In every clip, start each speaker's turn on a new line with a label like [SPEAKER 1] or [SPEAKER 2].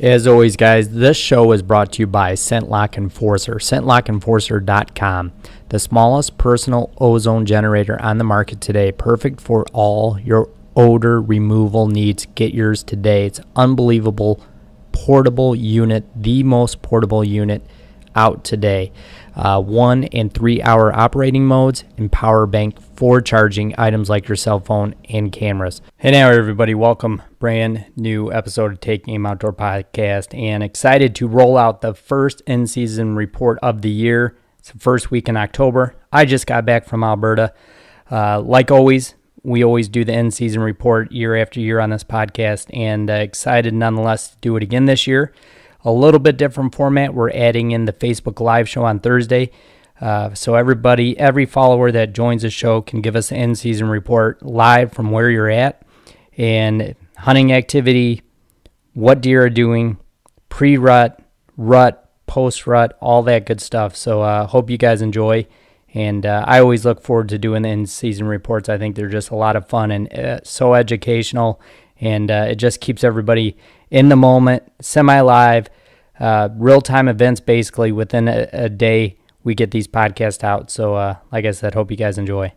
[SPEAKER 1] As always, guys, this show is brought to you by ScentLock Enforcer, ScentLockEnforcer.com, the smallest personal ozone generator on the market today, perfect for all your odor removal needs. Get yours today. It's unbelievable portable unit, the most portable unit out today. 1 and 3 hour operating modes and power bank for charging items like your cell phone and cameras. Hey now everybody, welcome. Brand new episode of Take Aim Outdoor Podcast, and excited to roll out the first in-season report of the year. It's the first week in October. I just got back from Alberta. Like always, we always do the in-season report year after year on this podcast, and excited nonetheless to do it again this year. A little bit different format. We're adding in the Facebook Live show on Thursday. So everybody, every follower that joins the show can give us an in-season report live from where you're at, and hunting activity, what deer are doing, pre-rut, rut, post-rut, all that good stuff. So hope you guys enjoy. And I always look forward to doing the in-season reports. I think they're just a lot of fun and so educational, and it just keeps everybody in the moment, semi-live, real-time events basically. Within a day, we get these podcasts out. So like I said, hope you guys enjoy.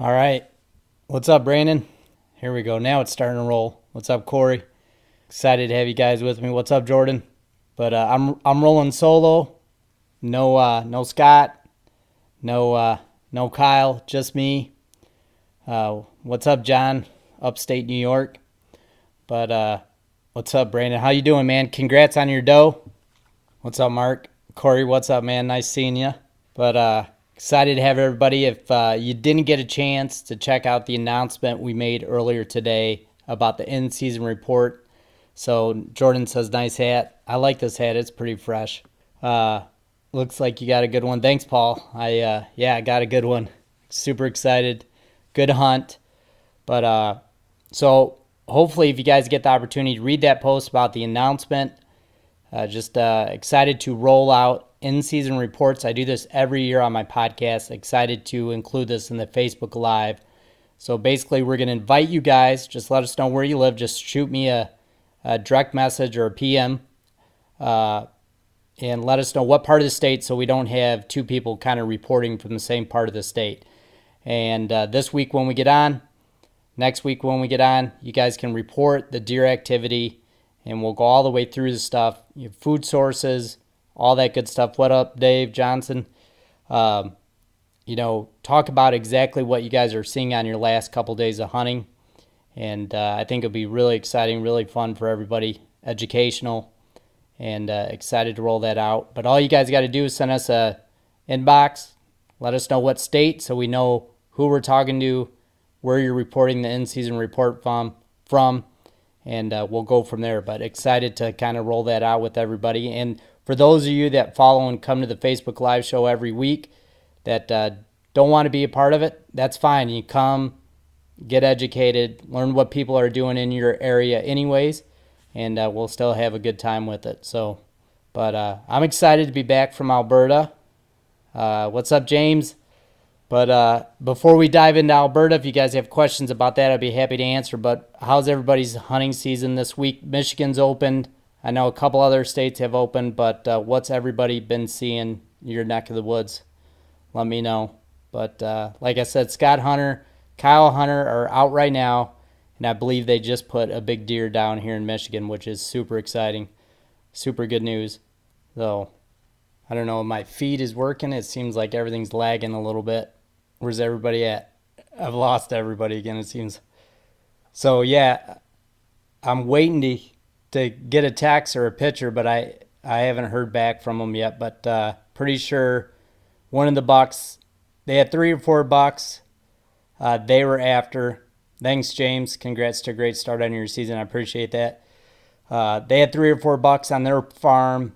[SPEAKER 1] All right. What's up, Brandon? Here we go. Now it's starting to roll. What's up, Corey? Excited to have you guys with me. What's up, Jordan? But I'm rolling solo. No Scott. No Kyle. Just me. What's up, John? Upstate New York. But what's up, Brandon? How you doing, man? Congrats on your doe. What's up, Mark? Corey, what's up, man? Nice seeing you. But excited to have everybody. If you didn't get a chance to check out the announcement we made earlier today about the in-season report. So Jordan says, nice hat. I like this hat. It's pretty fresh. Looks like you got a good one. Thanks, Paul. I got a good one. Super excited. Good hunt. But so hopefully if you guys get the opportunity to read that post about the announcement, just excited to roll out in-season reports. I do this every year on my podcast. Excited to include this in the Facebook Live. So basically we're going to invite you guys. Just let us know where you live. Just shoot me a direct message or a PM and let us know what part of the state, so we don't have two people kind of reporting from the same part of the state. And this week when we get on, next week when we get on, you guys can report the deer activity, and we'll go all the way through the stuff, your food sources, all that good stuff. What up, Dave Johnson? Talk about exactly what you guys are seeing on your last couple days of hunting. And I think it'll be really exciting, really fun for everybody, educational, and excited to roll that out. But all you guys got to do is send us a inbox. Let us know what state, so we know who we're talking to, where you're reporting the in-season report from, and we'll go from there. But excited to kind of roll that out with everybody. And for those of you that follow and come to the Facebook Live show every week that don't want to be a part of it, that's fine. You come, get educated, learn what people are doing in your area anyways, and we'll still have a good time with it. So, but I'm excited to be back from Alberta. What's up, James? But before we dive into Alberta, if you guys have questions about that, I'd be happy to answer. But how's everybody's hunting season this week? Michigan's opened. I know a couple other states have opened, but what's everybody been seeing in your neck of the woods? Let me know. But like I said, Scott Hunter, Kyle Hunter are out right now, and I believe they just put a big deer down here in Michigan, which is super exciting. Super good news. So, I don't know if my feed is working. It seems like everything's lagging a little bit. Where's everybody at? I've lost everybody again, it seems. So, yeah, I'm waiting to get a text or a picture, but I haven't heard back from them yet. But pretty sure one of the bucks, they had 3 or 4 bucks they were after. Thanks, James. Congrats to a great start on your season. I appreciate that. They had 3 or 4 bucks on their farm,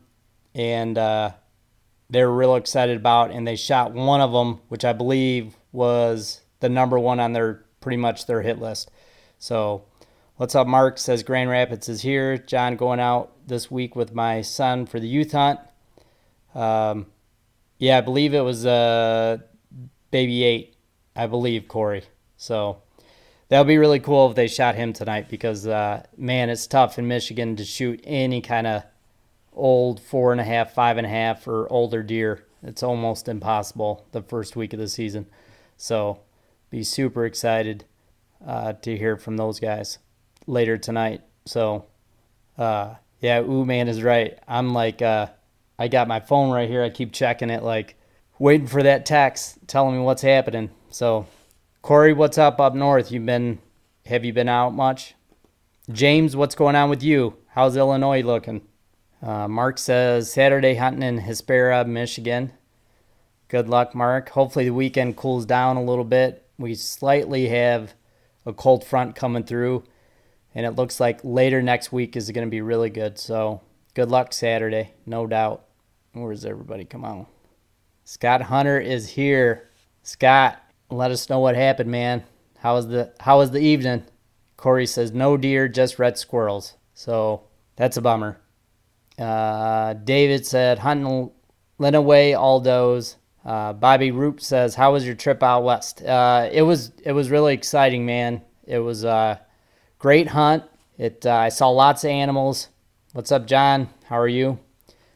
[SPEAKER 1] and they were real excited about, and they shot one of them, which I believe was the number one on their pretty much their hit list. So what's up, Mark? Says Grand Rapids is here. John, going out this week with my son for the youth hunt. I believe it was baby 8, I believe, Corey. So, That would be really cool if they shot him tonight because, man, it's tough in Michigan to shoot any kind of old 4.5, 5.5, or older deer. It's almost impossible the first week of the season. So be super excited to hear from those guys later tonight. So, yeah, man is right. I'm like, I got my phone right here. I keep checking it, like waiting for that text telling me what's happening. So, Corey, what's up north? Have you been out much? James, what's going on with you? How's Illinois looking? Mark says Saturday hunting in Hespera, Michigan. Good luck, Mark. Hopefully the weekend cools down a little bit. We slightly have a cold front coming through, and it looks like later next week is going to be really good. So good luck Saturday, no doubt. Where's everybody? Come on. Scott Hunter is here. Scott, let us know what happened, man. How was the evening? Corey says no deer, just red squirrels. So that's a bummer. David said hunting Lenawee, all does. Bobby Roop says, how was your trip out west? It was really exciting, man. It was a great hunt. I saw lots of animals. What's up, John? How are you?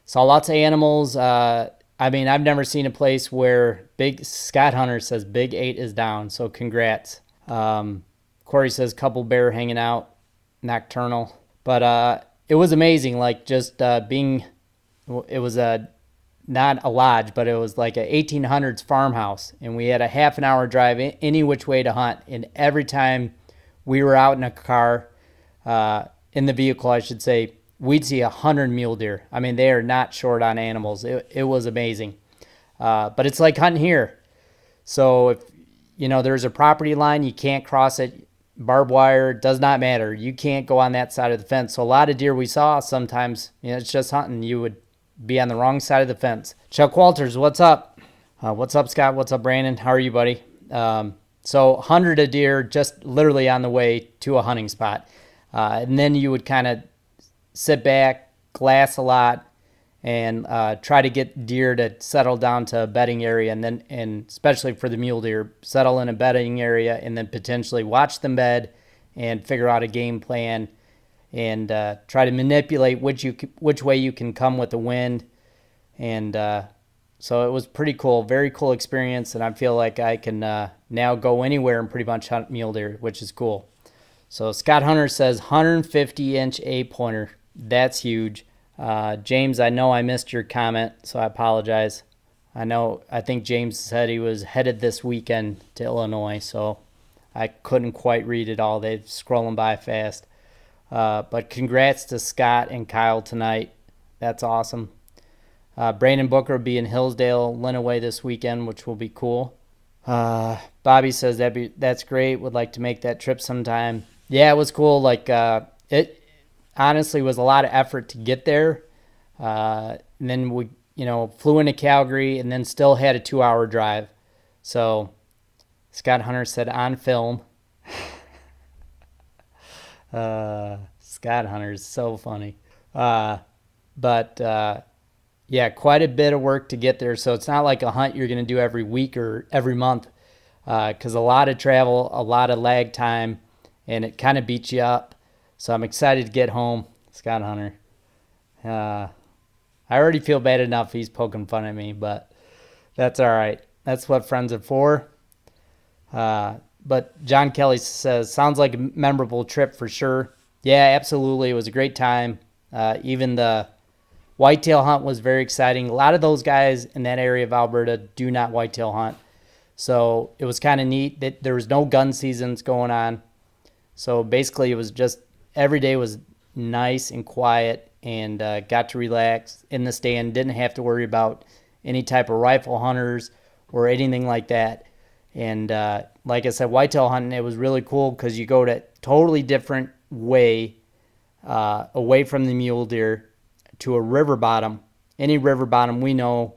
[SPEAKER 1] Saw lots of animals. I've never seen a place where Scott Hunter says Big 8 is down, so congrats. Corey says couple bear hanging out, nocturnal. But it was amazing, like just it was not a lodge, but it was like a 1800s farmhouse, and we had a half an hour drive any which way to hunt, and every time we were out in a car, in the vehicle, I should say, we'd see 100 mule deer. I mean, they are not short on animals. It was amazing. But it's like hunting here. So if, there's a property line, you can't cross it. Barbed wire, does not matter. You can't go on that side of the fence. So a lot of deer we saw sometimes, it's just hunting. You would be on the wrong side of the fence. Chuck Walters, what's up? What's up, Scott? What's up, Brandon? How are you, buddy? So 100 of deer just literally on the way to a hunting spot. And then you would kind of sit back, glass a lot, and try to get deer to settle down to a bedding area, and especially for the mule deer, settle in a bedding area, and then potentially watch them bed and figure out a game plan and try to manipulate which way you can come with the wind. And so it was pretty cool, very cool experience, and I feel like I can now go anywhere and pretty much hunt mule deer, which is cool. So Scott Hunter says 150-inch 8-pointer. That's huge. James, I know I missed your comment, so I apologize. I think James said he was headed this weekend to Illinois, so I couldn't quite read it all. They're scrolling by fast. But congrats to Scott and Kyle tonight. That's awesome. Brandon Booker will be in Hillsdale, Lenawee this weekend, which will be cool. Bobby says that's great. Would like to make that trip sometime. Yeah, it was cool. Like it honestly was a lot of effort to get there. And then we, flew into Calgary and then still had a 2-hour drive. So Scott Hunter said on film. Scott Hunter is so funny. But yeah, quite a bit of work to get there. So it's not like a hunt you're going to do every week or every month, because a lot of travel, a lot of lag time, and it kind of beats you up. So I'm excited to get home, Scott Hunter. I already feel bad enough he's poking fun at me, but that's all right. That's what friends are for. But John Kelly says, sounds like a memorable trip for sure. Yeah, absolutely. It was a great time. Even the whitetail hunt was very exciting. A lot of those guys in that area of Alberta do not whitetail hunt. So it was kind of neat that there was no gun seasons going on. So basically it was just every day was nice and quiet, and got to relax in the stand. Didn't have to worry about any type of rifle hunters or anything like that. And like I said, whitetail hunting, it was really cool because you go to totally different way away from the mule deer to a river bottom. Any river bottom, we know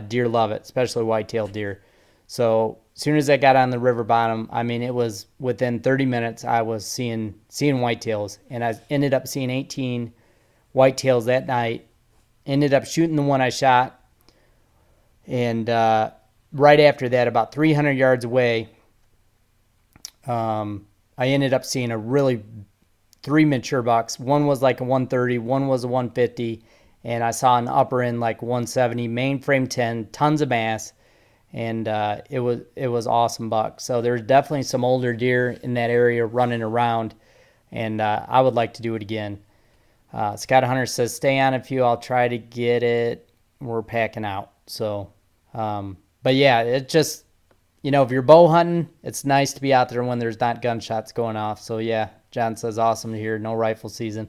[SPEAKER 1] deer love it, especially white-tailed deer. So as soon as I got on the river bottom, it was within 30 minutes I was seeing whitetails, and I ended up seeing 18 whitetails that night. Ended up shooting the one I shot, and right after that, about 300 yards away, I ended up seeing three mature bucks. One was like a 130, one was a 150, and I saw an upper end like 170, mainframe 10, tons of mass, and it was awesome buck. So there's definitely some older deer in that area running around, and I would like to do it again. Scott Hunter says, stay on a few. I'll try to get it. We're packing out. So, but yeah, it just, if you're bow hunting, it's nice to be out there when there's not gunshots going off. So yeah, John says, awesome to hear. No rifle season.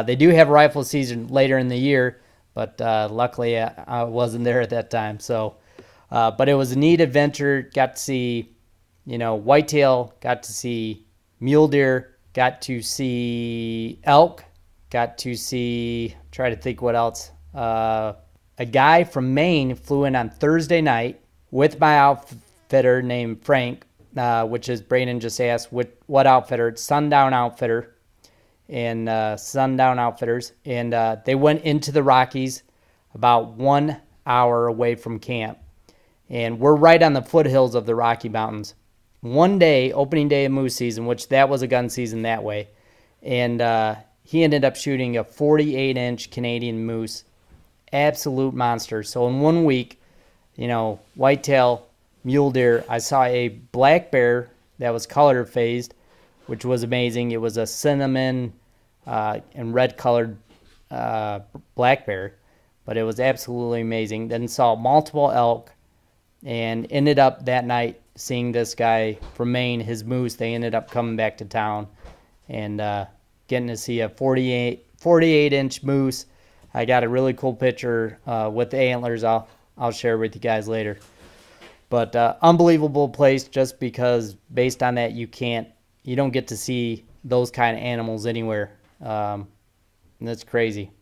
[SPEAKER 1] They do have rifle season later in the year, but luckily I wasn't there at that time. So, but it was a neat adventure. Got to see, whitetail, got to see mule deer, got to see elk, got to see, try to think what else. A guy from Maine flew in on Thursday night with my outfitter named Frank, which is Brayden just asked what outfitter. It's Sundown Outfitter and Sundown Outfitters. And they went into the Rockies about 1 hour away from camp. And we're right on the foothills of the Rocky Mountains. One day, opening day of moose season, which that was a gun season that way. And he ended up shooting a 48-inch Canadian moose. Absolute monster. So in 1 week, whitetail, mule deer. I saw a black bear that was color phased, which was amazing. It was a cinnamon and red colored black bear, but it was absolutely amazing. Then saw multiple elk and ended up that night seeing this guy from Maine, his moose. They ended up coming back to town and getting to see a 48-inch moose. I got a really cool picture with the antlers. I'll share with you guys later. But unbelievable place, just because based on that you don't get to see those kind of animals anywhere. And that's crazy.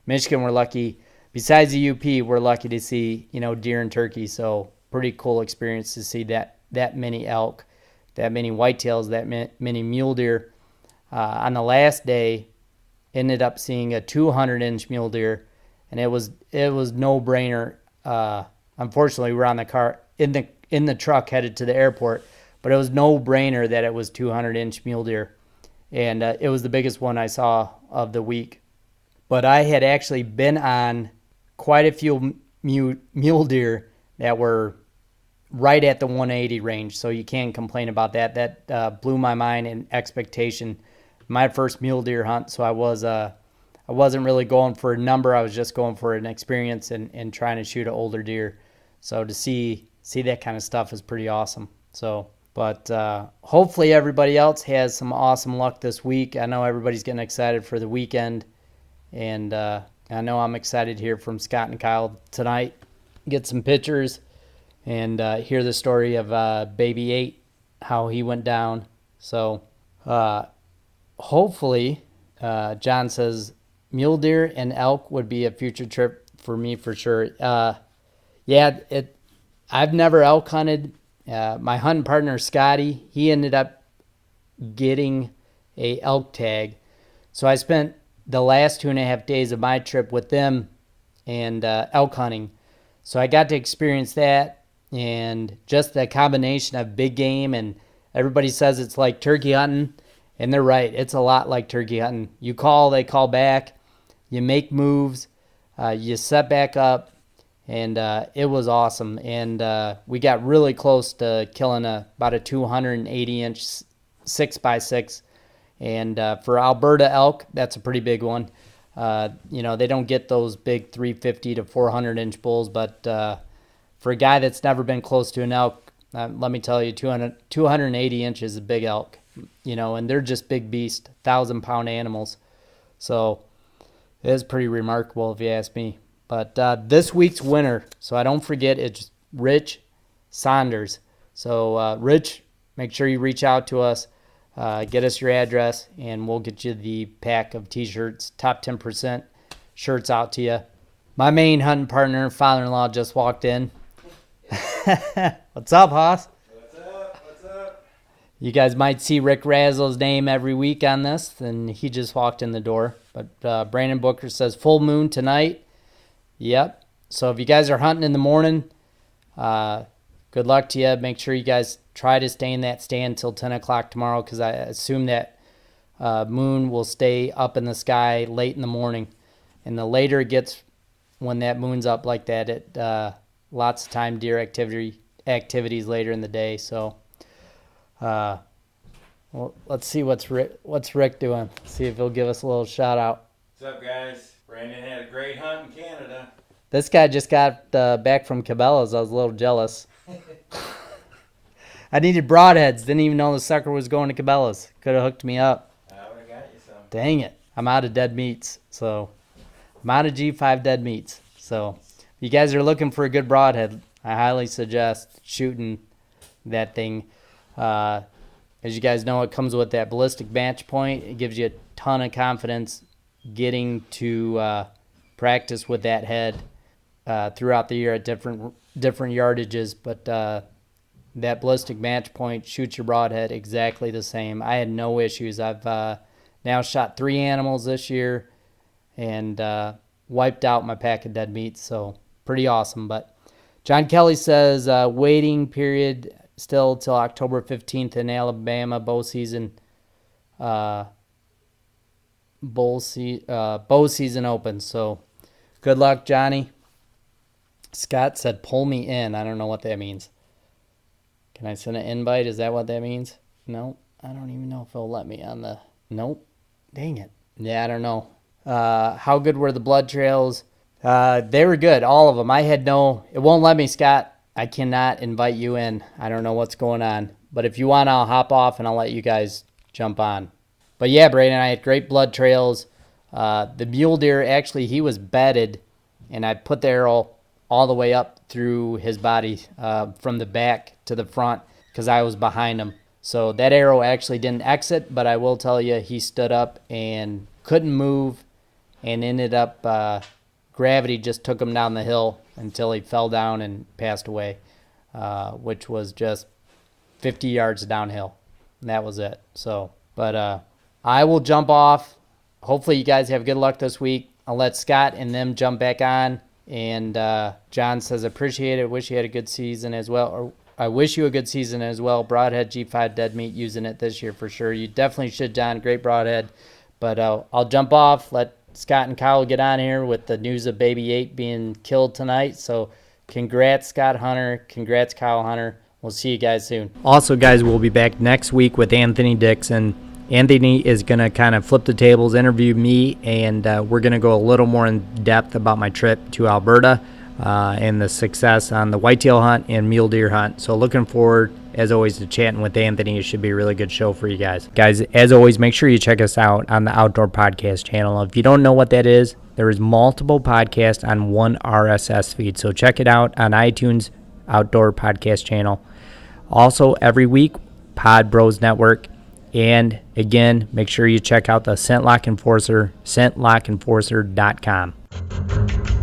[SPEAKER 1] Michigan, we're lucky. Besides the UP, we're lucky to see deer and turkey. So pretty cool experience to see that many elk, that many whitetails, that many mule deer. On the last day, ended up seeing a 200-inch mule deer, and it was no brainer. Unfortunately, we were on the car in the truck headed to the airport, but it was no brainer that it was 200-inch mule deer, and it was the biggest one I saw of the week. But I had actually been on quite a few mule deer that were right at the 180 range, so you can't complain about that. That blew my mind in expectation. My first mule deer hunt, so I wasn't really going for a number. I was just going for an experience and trying to shoot an older deer. So to see that kind of stuff is pretty awesome. So, but hopefully everybody else has some awesome luck this week. I know everybody's getting excited for the weekend, and I know I'm excited to hear from Scott and Kyle tonight, get some pictures, and hear the story of Baby 8, how he went down. So hopefully, John says, mule deer and elk would be a future trip for me for sure. I've never elk hunted. My hunting partner, Scotty, he ended up getting a elk tag. So I spent the last 2.5 days of my trip with them and elk hunting. So I got to experience that, and just the combination of big game, and everybody says it's like turkey hunting, and they're right. It's a lot like turkey hunting. You call, they call back. You make moves. You set back up, and it was awesome. And we got really close to killing about a 280-inch 6x6. And for Alberta elk, that's a pretty big one. They don't get those big 350 to 400-inch bulls, but for a guy that's never been close to an elk, let me tell you, 280 inches is a big elk, and they're just big beasts, 1,000-pound animals. So it is pretty remarkable if you ask me. But this week's winner, so I don't forget, it's Rich Saunders. So Rich, make sure you reach out to us. Get us your address, and we'll get you the pack of T-shirts, top 10% shirts out to you. My main hunting partner, father-in-law, just walked in. What's up, Hoss?
[SPEAKER 2] What's up?
[SPEAKER 1] You guys might see Rick Razzle's name every week on this, and he just walked in the door. But Brandon Booker says, full moon tonight. Yep. So if you guys are hunting in the morning, good luck to you. Make sure you guys try to stay in that stand till 10 o'clock tomorrow because I assume that moon will stay up in the sky late in the morning. And the later it gets when that moon's up like that, it lots of time deer activities later in the day. So well, let's see what's Rick doing. See if he'll give us a little shout out.
[SPEAKER 2] What's up, guys? Brandon had a great hunt in Canada.
[SPEAKER 1] This guy just got back from Cabela's. I was a little jealous. I needed broadheads. Didn't even know the sucker was going to Cabela's. Could have hooked me up.
[SPEAKER 2] I would have got you some.
[SPEAKER 1] Dang it. I'm out of dead meats. So I'm out of G5 dead meats. So if you guys are looking for a good broadhead, I highly suggest shooting that thing. As you guys know, it comes with that ballistic match point. It gives you a ton of confidence getting to practice with that head throughout the year at different yardages. But that ballistic match point shoots your broadhead exactly the same. I had no issues. I've now shot 3 animals this year and wiped out my pack of dead meat. So pretty awesome. But John Kelly says waiting period still till October 15th in Alabama bow season. Bow season opens. So good luck, Johnny. Scott said pull me in. I don't know what that means. Can I send an invite? Is that what that means? No, I don't even know if it'll let me on the... Nope. Dang it. Yeah, I don't know. How good were the blood trails? They were good, all of them. I had no... It won't let me, Scott. I cannot invite you in. I don't know what's going on. But if you want, I'll hop off and I'll let you guys jump on. But yeah, Braden, I had great blood trails. The mule deer, actually, he was bedded, and I put the arrow all the way up through his body from the back to the front because I was behind him. So that arrow actually didn't exit, but I will tell you he stood up and couldn't move and ended up, gravity just took him down the hill until he fell down and passed away, which was just 50 yards downhill. And that was it. So, but I will jump off. Hopefully you guys have good luck this week. I'll let Scott and them jump back on. And John says, appreciate it. Wish you had a good season as well. Or I wish you a good season as well. Broadhead G5 dead meat, using it this year for sure. You definitely should, John. Great broadhead. But I'll jump off. Let Scott and Kyle get on here with the news of Baby 8 being killed tonight. So congrats, Scott Hunter. Congrats, Kyle Hunter. We'll see you guys soon. Also, guys, we'll be back next week with Anthony Dixon. Anthony is going to kind of flip the tables, interview me, and we're going to go a little more in depth about my trip to Alberta and the success on the whitetail hunt and mule deer hunt. So looking forward, as always, to chatting with Anthony. It should be a really good show for you guys. Guys, as always, make sure you check us out on the Outdoor Podcast channel. If you don't know what that is, there is multiple podcasts on one RSS feed. So check it out on iTunes, Outdoor Podcast channel. Also, every week, Pod Bros Network. And again, make sure you check out the Scent Lock Enforcer, scentlockenforcer.com.